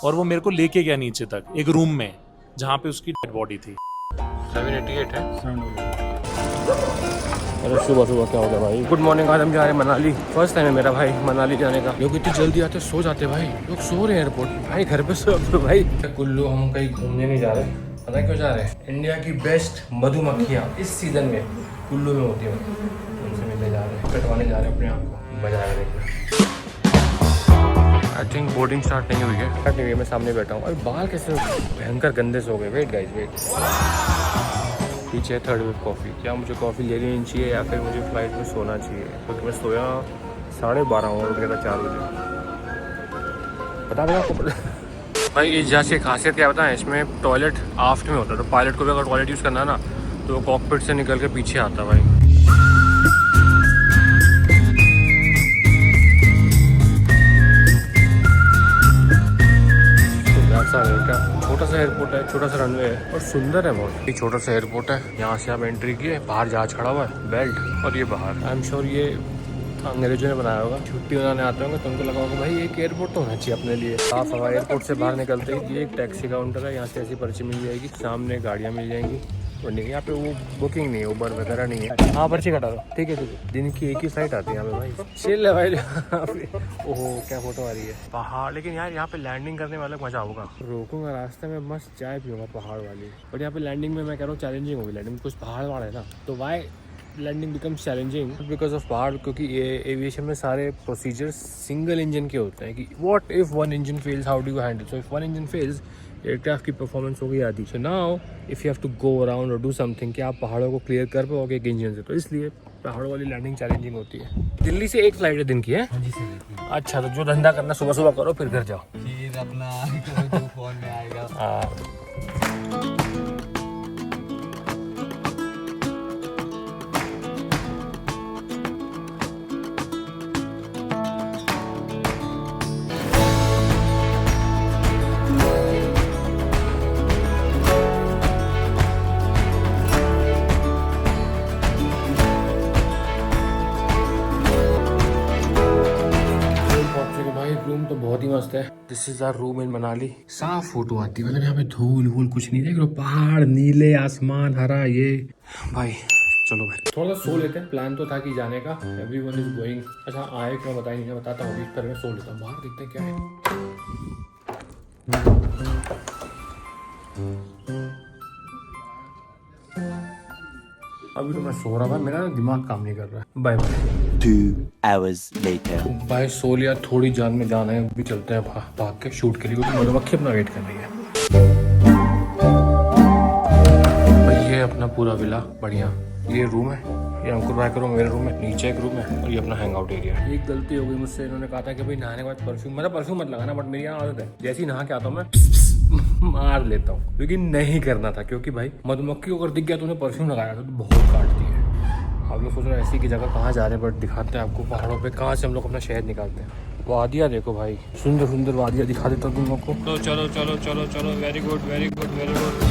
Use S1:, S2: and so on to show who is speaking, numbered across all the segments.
S1: और वो मेरे को लेके गया नीचे तक एक रूम में जहाँ पे उसकी डेड बॉडी थी।
S2: 788 है। अरे सुबह सुबह क्या हो गया भाई। Good morning. आज हम जा रहे हैं मनाली। फर्स्ट टाइम है मेरा भाई मनाली जाने का। लोग इतनी जल्दी आते सो जाते भाई। लोग सो रहे हैं एयरपोर्ट भाई, घर पे सो भाई। कुल्लू हम कहीं घूमने नहीं जा रहे, पता क्यों जा रहे हैं? इंडिया की बेस्ट मधुमक्खियाँ इस सीजन में कुल्लू में होती है, उनसे मिलने जा रहे हैं, कटवाने जा रहे हैं अपने आप को। मजा आएगा देखना। आई थिंक बोर्डिंग स्टार्ट नहीं हुई है। स्टार्ट नहीं हुई है, मैं सामने बैठा हूँ। अरे बाल कैसे भयंकर गंदे से हो गए। Wait guys wait. पीछे थर्ड वेव कॉफ़ी। क्या मुझे कॉफ़ी लेनी चाहिए या फिर मुझे फ्लाइट में सोना चाहिए? क्योंकि मैं सोया 12:30 हुआ, उठ गया था 4 बजे। बता दें आपको भाई इस जहाज़ की खासियत क्या बताएं? इसमें टॉयलेट आफ्ट में होता है, तो पायलट को भी अगर टॉयलेट यूज़ करना है ना तो वो कॉकपिट से निकल के पीछे आता भाई। छोटा सा एयरपोर्ट है, छोटा सा रनवे है और सुंदर है बहुत। एक छोटा सा एयरपोर्ट है, यहाँ से आप एंट्री किए, बाहर जहाज खड़ा हुआ है बेल्ट, और ये बाहर। आई एम श्योर ये अंग्रेजों ने बनाया होगा, छुट्टी बनाने आते होंगे तो उनको लगा होगा भाई एक एयरपोर्ट तो होना चाहिए अपने लिए। साफ हवा। एयरपोर्ट से बाहर निकलते ही ये एक टैक्सी काउंटर है, यहाँ से ऐसी पर्ची मिल जाएगी, सामने गाड़ियाँ मिल जाएंगी। और नहीं यहाँ पे वो बुकिंग नहीं है, उबर वगैरह नहीं है। हाँ पर्ची कटा दो, ठीक है ठीक है। दिन की एक ही फ्लाइट आती है यहाँ पे भाई। चिल है भाई। ओहो क्या फोटो आ रही है। पहाड़, लेकिन यार यहाँ पे लैंडिंग करने में अलग मजा होगा। रोकूंगा रास्ते में, मस्त चाय पीऊंगा पहाड़ वाली। और यहाँ पे लैंडिंग में मैं कह रहा हूँ चैलेंजिंग होगी लैंडिंग, कुछ पहाड़ वाड़ है ना, तो why landing becomes challenging because of पहाड़। क्योंकि ये एविएशन में सारे प्रोसीजर्स सिंगल इंजन के होते हैं कि what if one engine fails, how do you handle. So if one engine fails, aircraft की परफॉर्मेंस होगी आधी। So now if you have to go around और डू समथिंग कि आप पहाड़ों को क्लियर कर पाओगे एक इंजन से, तो इसलिए पहाड़ों वाली लैंडिंग चैलेंजिंग होती है। दिल्ली से एक फ्लाइट है दिन की है। अच्छा, तो जो धंधा करना सुबह सुबह करो फिर घर जाओ,
S3: फिर अपना फोन में आएगा।
S2: रूम तो बहुत ही मस्त है। This is our room in Manali. साफ फोटो आती है, मतलब यहाँ पे धूल वूल कुछ नहीं देख रहे हो, पहाड़, नीले आसमान, हरा ये भाई। चलो भाई थोड़ा सा सो लेते हैं। प्लान तो था कि जाने का, एवरीवन इज गोइंग। अच्छा आए क्यों बताया नहीं, बताता हूँ। इस तरह में सो लेता हूँ, बाहर देखते हैं क्या है। अभी तो मैं सो रहा था, मेरा ना दिमाग काम नहीं कर रहा है। Bye bye.
S4: 2 hours later.
S2: भाई सो लिया, थोड़ी जान में जाना है। अभी चलते हैं भाग के शूट के लिए, क्योंकि मधुमक्खी अपना वेट कर रही है। भाई ये अपना पूरा विला बढ़िया। ये रूम है, ये अंकुर भाई का रूम, मेरा रूम है, नीचे एक रूम है, और ये अपना हैंग आउट एरिया है। एक गलती हो गई मुझसे, इन्होंने कहा था कि भाई नहाने के बाद परफ्यूम, मतलब परफ्यूम मत लगाना, बट मेरी यहाँ आदत है जैसे ही नहा के आता हूँ मैं मार लेता हूँ, लेकिन नहीं करना था। क्योंकि भाई मधुमक्खी को अगर दिख गया तो उन्हें परफ्यूम लगाया था तो बहुत काटती है। आप लोग सोच रहे हैं ऐसी की जगह कहाँ जा रहे हैं, बट दिखाते हैं आपको पहाड़ों पे कहाँ से हम लोग अपना शहर निकालते हैं। वादियाँ देखो भाई, सुंदर सुंदर वादियाँ दिखा देता हूँ तुम लोग को। तो चलो चलो चलो चलो, very good very good very good.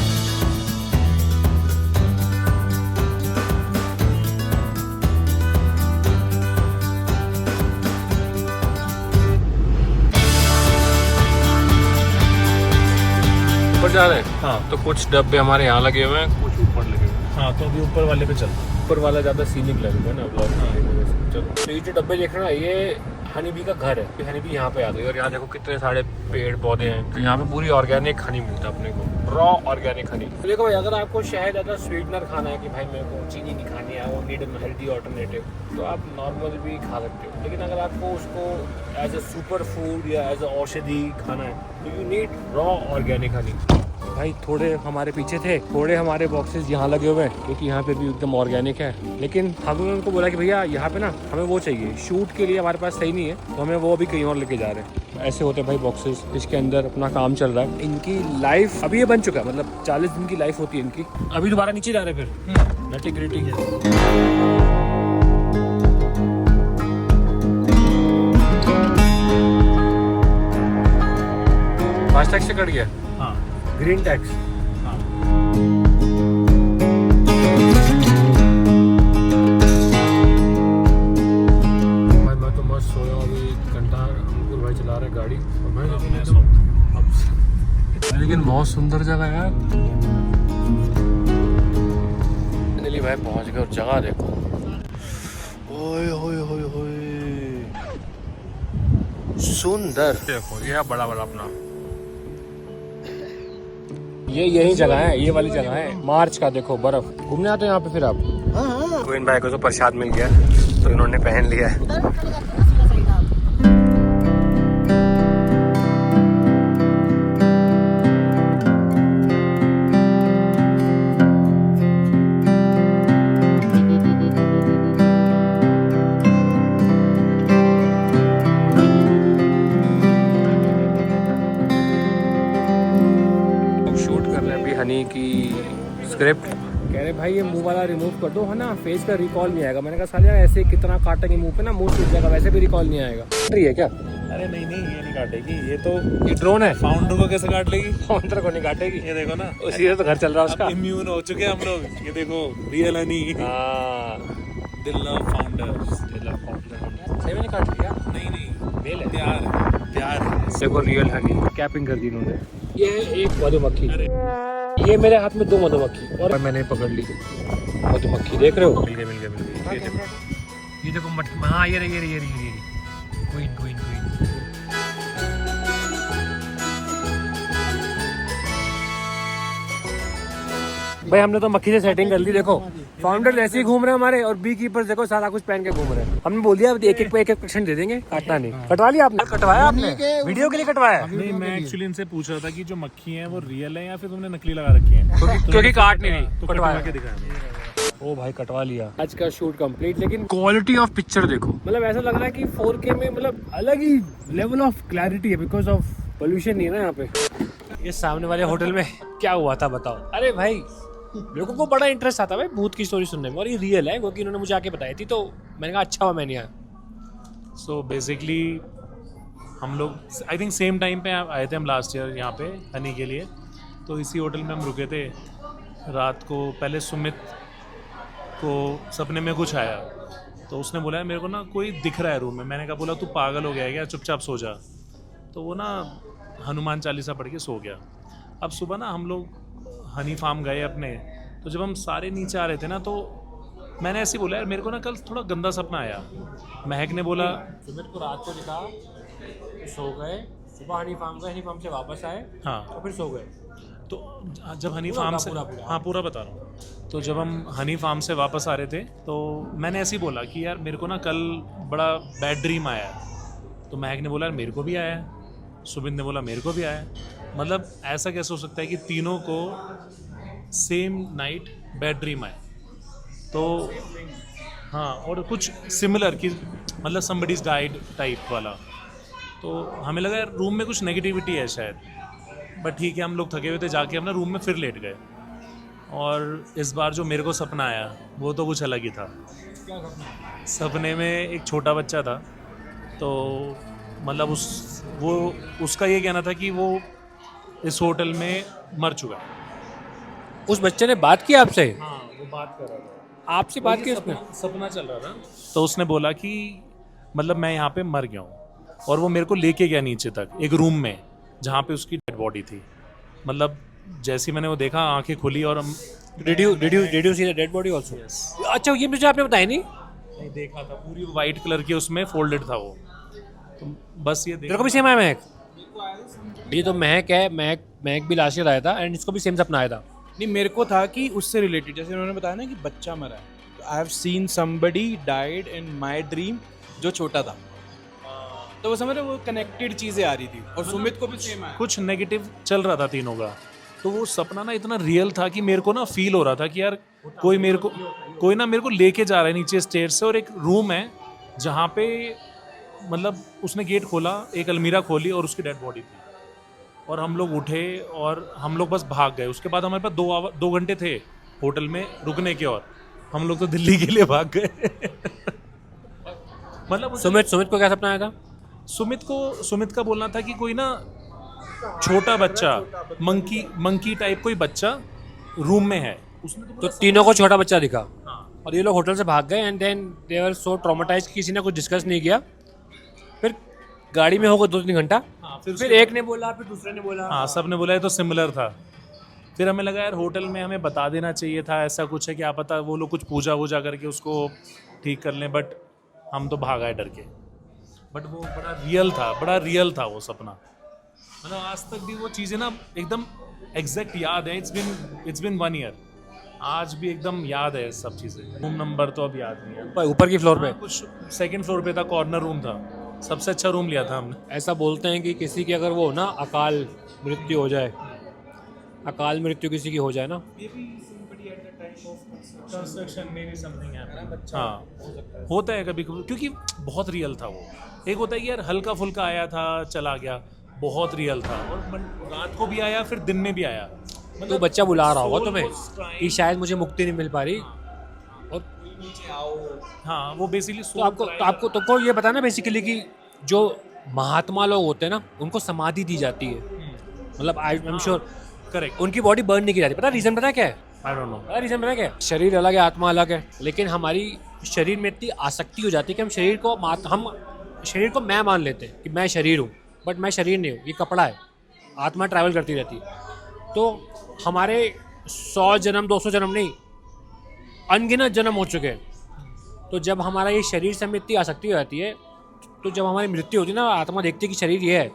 S2: ऊपर जा रहे हैं।
S1: हाँ
S2: तो कुछ डब्बे हमारे यहाँ लगे हुए हैं, कुछ ऊपर लगे हुए हैं।
S1: हाँ, तो अभी ऊपर वाले पे चल।
S2: ऊपर वाला ज़्यादा सीनिक लगेगा है ना ब्लॉग में। चलो तो ये जो डब्बे देख रहे हैं ये हनी बी का घर है। हनी बी यहाँ पे आ गई, और यहाँ देखो कितने सारे पेड़ पौधे हैं। तो यहाँ पे पूरी ऑर्गेनिक हनी मिलता है अपने को, रॉ ऑर्गेनिक हनी। तो देखो भाई अगर आपको शहद ज़्यादा स्वीटनर खाना है कि भाई मेरे को चीनी नहीं खानी है, वो नीड हेल्दी ऑल्टरनेटिव, तो आप नॉर्मल भी खा सकते हो। लेकिन अगर आपको उसको एज ए सुपर फूड या एज ए औषधि खाना है तो you need raw organic honey. भाई थोड़े हमारे पीछे थे, थोड़े हमारे बॉक्सेस यहाँ लगे हुए हैं क्योंकि यहाँ पे भी एकदम ऑर्गेनिक है। लेकिन हमने उनको बोला कि भैया यहाँ पे ना हमें वो चाहिए, शूट के लिए हमारे पास सही नहीं है, तो हमें वो अभी कहीं और लेके जा रहे हैं। ऐसे होते हैं भाई बॉक्सेस, इसके अंदर अपना काम चल रहा है। इनकी लाइफ अभी ये बन चुका है, मतलब 40 दिन की लाइफ होती है इनकी। अभी दोबारा नीचे जा रहे हैं फिर नटी ग्रिटी। फास्टैग से कट गया।
S1: हाँ
S2: ग्रीन टैक्स।
S1: हाँ भाई मैं तो मस्त सोया हूँ। अभी घंटा अंकुर भाई चला रहे गाड़ी, और मैं अब
S2: लेकिन बहुत सुंदर जगह है यार। फाइनली भाई पहुंच गए और जगह देखो, ओए होए होए होए सुंदर। देखो ये बड़ा बड़ा अपना ये यही जगह है, ये वाली जगह है मार्च का। देखो बर्फ, घूमने आते हैं यहाँ पे फिर आप। क्वीन भाई को तो प्रसाद मिल गया तो इन्होंने पहन लिया है। हनी की स्क्रिप्ट कह रहे भाई ये मुंह वाला रिमूव कर दो है ना, फेस का रिकॉल नहीं आएगा। मैंने कहा साले ऐसे कितना काटेंगे मुंह पे ना, मुंह सूख जाएगा, वैसे भी रिकॉल नहीं आएगा। है क्या?
S1: अरे नहीं नहीं, ये नहीं काटेगी, ये
S2: ड्रोन है।
S1: फाउंडर को कैसे काट लेगी?
S2: फाउंडर को नहीं काटेगी,
S1: ये देखो ना,
S2: उसी से तो घर चल रहा है उसका।
S1: इम्यून हो चुके हैं हम लोग, ये देखो रियल हनी। दिल लव फाउंडर,
S2: सही में नहीं काट लिया?
S1: नहीं नहीं,
S2: मेल है,
S1: प्यार।
S2: देखो रियल हनी कैपिंग कर दी इन्होंने। ये है एक मधुमक्खी, ये मेरे हाथ में 2 मधुमक्खी और मैंने पकड़ ली मधुमक्खी। देख रहे हो? मिल गए। ये देखो हाँ ये क्वीन। भाई हमने तो मक्खी से सेटिंग कर ली। देखो फाउंडर ऐसे ही घूम रहे हैं हमारे, और बी कीपर देखो सारा कुछ पहन के घूम रहे हैं। हमने बोल दिया एक एक परसेंट दे देंगे, काटना नहीं। कटवा लिया आपने? कटवाया आपने? वीडियो के लिए कटवाया?
S1: नहीं, मैं एक्चुअली इनसे पूछ रहा था कि जो मक्खी है वो रियल है या फिर तुमने नकली लगा रखी है,
S2: क्योंकि काट नहीं रही
S1: तो
S2: कटवा
S1: के दिखाया।
S2: ओ भाई कटवा लिया। आज का शूट कंप्लीट, लेकिन क्वालिटी ऑफ पिक्चर देखो, मतलब ऐसा लग रहा है कि 4K में मतलब अलग ही लेवल ऑफ क्लैरिटी है, बिकॉज ऑफ पोल्यूशन नहीं है ना यहाँ पे। ये सामने वाले होटल में क्या हुआ था बताओ? अरे भाई लोगों को बड़ा इंटरेस्ट आता है भाई भूत की स्टोरी सुनने में, और ये रियल है क्योंकि इन्होंने मुझे आके बताई थी, तो मैंने कहा अच्छा हुआ मैं नहीं आया।
S1: सो बेसिकली हम लोग आई थिंक सेम टाइम पे आए थे हम लास्ट ईयर यहाँ पे हनी के लिए, तो इसी होटल में हम रुके थे रात को। पहले सुमित को सपने में कुछ आया, तो उसने बोला मेरे को ना कोई दिख रहा है रूम में। मैंने कहा बोला तू पागल हो गया है क्या, चुपचाप सो जा। तो वो ना हनुमान चालीसा पढ़ के सो गया। अब सुबह ना हम लोग हनी फार्म गए अपने, तो जब हम सारे नीचे आ रहे थे ना, तो मैंने ऐसे ही बोला यार मेरे को ना कल थोड़ा गंदा सपना आया। महक ने बोला
S2: सुमित को रात को दिखा, सो गए, सुबह हनी फार्म गए, हनी फार्म से वापस आए,
S1: हाँ,
S2: और फिर सो गए।
S1: तो जब हनी फार्म से हाँ पूरा बता रहा हूँ। तो जब हम हनी फार्म से वापस आ रहे थे, तो मैंने ऐसे ही बोला कि यार मेरे को ना कल बड़ा बैड ड्रीम आया है। तो महक ने बोला यार मेरे को भी आया है, सुमित ने बोला मेरे को भी आया है। मतलब ऐसा कैसे हो सकता है कि तीनों को सेम नाइट बैड ड्रीम आए? तो हाँ, और कुछ सिमिलर कि मतलब समबडीज डाइड टाइप वाला। तो हमें लगा यार रूम में कुछ नेगेटिविटी है शायद, बट ठीक है हम लोग थके हुए थे, जाके अपना रूम में फिर लेट गए। और इस बार जो मेरे को सपना आया वो तो कुछ अलग ही था। सपने में एक छोटा बच्चा था, तो मतलब उसका ये कहना था कि वो इस होटल में मर चुका है।
S2: उस बच्चे ने बात की आपसे?
S1: हाँ, वो बात कर रहा था
S2: आपसे, बात की उसने?
S1: सपना चल रहा था, तो उसने बोला कि मतलब मैं यहाँ पे मर गया हूँ, और वो मेरे को लेके गया नीचे तक एक रूम में जहाँ पे उसकी डेड बॉडी थी। मतलब जैसे ही मैंने वो देखा, आंखें खुली और हम
S2: Did you see the dead body also? अच्छा, ये मुझे आपने बताया नहीं
S1: देखा था, पूरी वाइट कलर की उसमें फोल्डेड था वो। तो बस ये
S2: तेरे को भी सेम आया महक? ये तो महक है, महक भी लास्ट ईयर आया था, एंड इसको भी सेम सपना आया था।
S5: नहीं, मेरे को था कि उससे रिलेटेड, जैसे उन्होंने बताया ना कि बच्चा मरा है, I have seen somebody died in my dream जो छोटा था, तो वो समझ रहे, वो कनेक्टेड चीजें आ रही थी। और सुमित को भी सेम आया,
S1: कुछ नेगेटिव चल रहा था तीनों का। तो वो सपना ना इतना रियल था कि मेरे को ना फील हो रहा था कि यार कोई ना मेरे को लेके जा रहा है नीचे स्टेयर से, और एक रूम है जहाँ पे मतलब उसने गेट खोला, एक अलमीरा खोली और उसकी डेड बॉडी थी। और हम लोग उठे और हम लोग बस भाग गए। उसके बाद हमारे पास 2 घंटे थे होटल में रुकने के, और हम लोग तो दिल्ली के लिए भाग गए। मतलब
S2: सुमित को क्या सपना आया था?
S1: सुमित का बोलना था कि कोई ना छोटा बच्चा, मंकी टाइप कोई बच्चा रूम में है। उसने
S2: तो तीनों को छोटा बच्चा दिखा।
S1: हाँ।
S2: और ये लोग होटल से भाग गए, and then they were so traumatized, किसी ने कुछ डिस्कस नहीं किया। फिर गाड़ी में होगा 2-3 घंटा,
S1: हाँ,
S2: फिर एक ने बोला, फिर दूसरे ने बोला।
S1: हाँ, सब ने बोला ये तो सिमिलर था। फिर हमें लगा यार होटल में हमें बता देना चाहिए था, ऐसा कुछ है, क्या पता वो लोग कुछ पूजा वूजा करके उसको ठीक कर लें, बट हम तो भाग आए डर के। बट वो बड़ा रियल था वो सपना। मतलब आज तक भी वो चीज़ें ना एकदम एग्जैक्ट याद है। इट्स बिन 1 ईयर, आज भी एकदम याद है सब चीज़ें। रूम नंबर तो अब याद नहीं है।
S2: ऊपर की फ्लोर पे
S1: कुछ सेकंड फ्लोर पे था, कॉर्नर रूम था, सबसे अच्छा रूम लिया था हमने।
S2: ऐसा बोलते हैं कि किसी की अगर वो हो ना अकाल मृत्यु हो जाए, अकाल मृत्यु किसी की हो जाए ना,
S1: हाँ होता है कभी कभी, क्योंकि बहुत रियल था वो। एक होता है कि यार हल्का फुल्का आया था चला गया, बहुत रियल था, और रात को भी आया फिर दिन में भी आया।
S2: तो बच्चा बुला रहा होगा
S1: soul
S2: तुम्हें
S1: was trying-
S2: कि शायद मुझे मुक्ति नहीं मिल पा रही। और
S1: हाँ वो बेसिकली
S2: तो तुमको ये पता ना बेसिकली कि जो महात्मा लोग होते हैं ना उनको समाधि दी जाती है, मतलब आई एम श्योर
S1: करेक्ट।
S2: उनकी बॉडी बर्न नहीं की जाती। पता रीजन पता है क्या है?
S1: I don't know.
S2: पता रीजन पता है क्या है? शरीर अलग है, आत्मा अलग है, लेकिन हमारी शरीर में इतनी आसक्ति हो जाती है कि हम शरीर को मैं मान लेते हैं कि मैं शरीर हूँ, बट मैं शरीर नहीं हूँ, ये कपड़ा है। आत्मा ट्रैवल करती रहती है। तो हमारे 100 जन्म 200 जन्म नहीं, अनगिनत जन्म हो चुके हैं। तो जब हमारा ये शरीर से हमें इतनी आसक्ति हो जाती है, तो जब हमारी मृत्यु होती है ना, आत्मा देखती है कि शरीर ये है,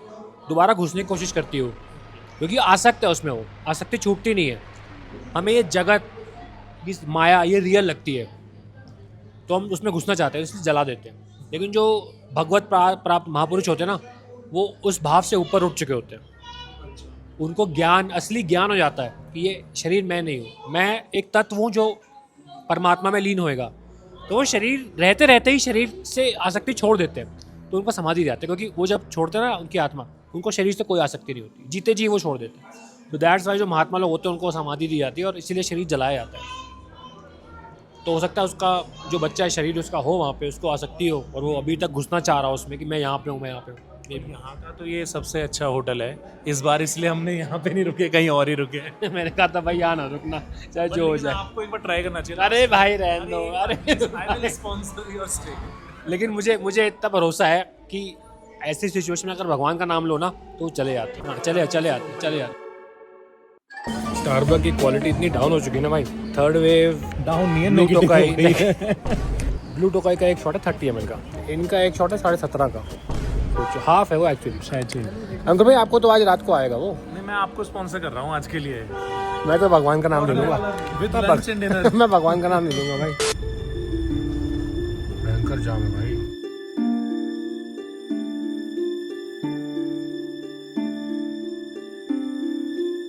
S2: दोबारा घुसने की कोशिश करती हो, क्योंकि आसक्त है उसमें, वो आसक्ति छूटती नहीं है। हमें ये जगत, ये माया, ये रियल लगती है, तो हम उसमें घुसना चाहते हैं, इसलिए जला देते हैं। लेकिन जो भगवत प्राप्त महापुरुष होते हैं ना, वो उस भाव से ऊपर उठ चुके होते हैं। उनको ज्ञान, असली ज्ञान हो जाता है कि ये शरीर मैं नहीं हूँ, मैं एक तत्व हूँ जो परमात्मा में लीन होएगा। तो वो शरीर रहते रहते ही शरीर से आसक्ति छोड़ देते हैं, तो उनको समाधि जाते हैं, क्योंकि वो जब छोड़ते हैं ना उनकी आत्मा, उनको शरीर से कोई आसक्ति नहीं होती, जीते जी वो छोड़ देते हैं। तो दैट्स वाई जो महात्मा लोग होते हैं उनको समाधि दी जाती है, और इसीलिए शरीर जलाया जाता है। तो हो सकता है उसका जो बच्चा है शरीर उसका हो वहाँ पे, उसको आसक्ति हो, और वो अभी तक घुसना चाह रहा हो उसमें कि मैं यहाँ पे हूँ, मैं यहाँ पे हूँ।
S1: यहाँ का तो ये सबसे अच्छा होटल है इस बार, इसलिए हमने यहाँ पे नहीं रुके, कहीं और ही रुके।
S2: मैंने कहा था भाई यहाँ ना रुकना, चाहे जो हो जाए।
S1: आपको एक बार ट्राई करना चाहिए।
S2: अरे भाई रहने दो, अरे
S1: I will sponsor your stay।
S2: लेकिन मुझे इतना भरोसा है कि ऐसी सिचुएशन में अगर भगवान का नाम लो ना तो चले आते। हाँ चले आते। स्टारबक की क्वालिटी इतनी डाउन हो चुकी है ना भाई, थर्ड वेव
S5: डाउन नहीं है,
S2: ब्लू
S5: नेगेटिव
S2: टोकाई
S5: हो गई है।
S2: ब्लू टोकाई का एक शॉट है 30 ml का, इनका एक शॉट है 17.5 का, सोचो हाफ है वो एक्चुअली शायद। अंकल भाई आपको तो आज रात को आएगा वो।
S1: नहीं, मैं आपको स्पॉन्सर कर रहा हूँ आज के लिए।
S2: मैं तो भगवान का नाम ले लूँगा,
S1: With lunch and dinner।
S2: मैं भगवान का नाम ले लूँगा भाई। भयंकर जाम है भाई।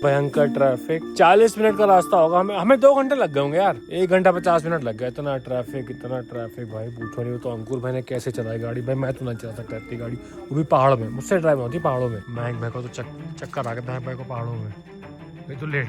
S2: भयंकर ट्रैफिक, 40 मिनट का रास्ता होगा, हमें 2 घंटे लग गए होंगे यार, 1 घंटा 50 मिनट लग गया। इतना ट्रैफिक भाई पूछो नहीं। तो अंकुर भाई ने कैसे चलाई गाड़ी, भाई मैं तो नहीं चला सकता इतनी गाड़ी, वो भी पहाड़ में। मुझसे ड्राइव होती पहाड़ों में, महंग भाई को तो चक्कर आ गया महंग भाई को पहाड़ों में। मैं तो लेट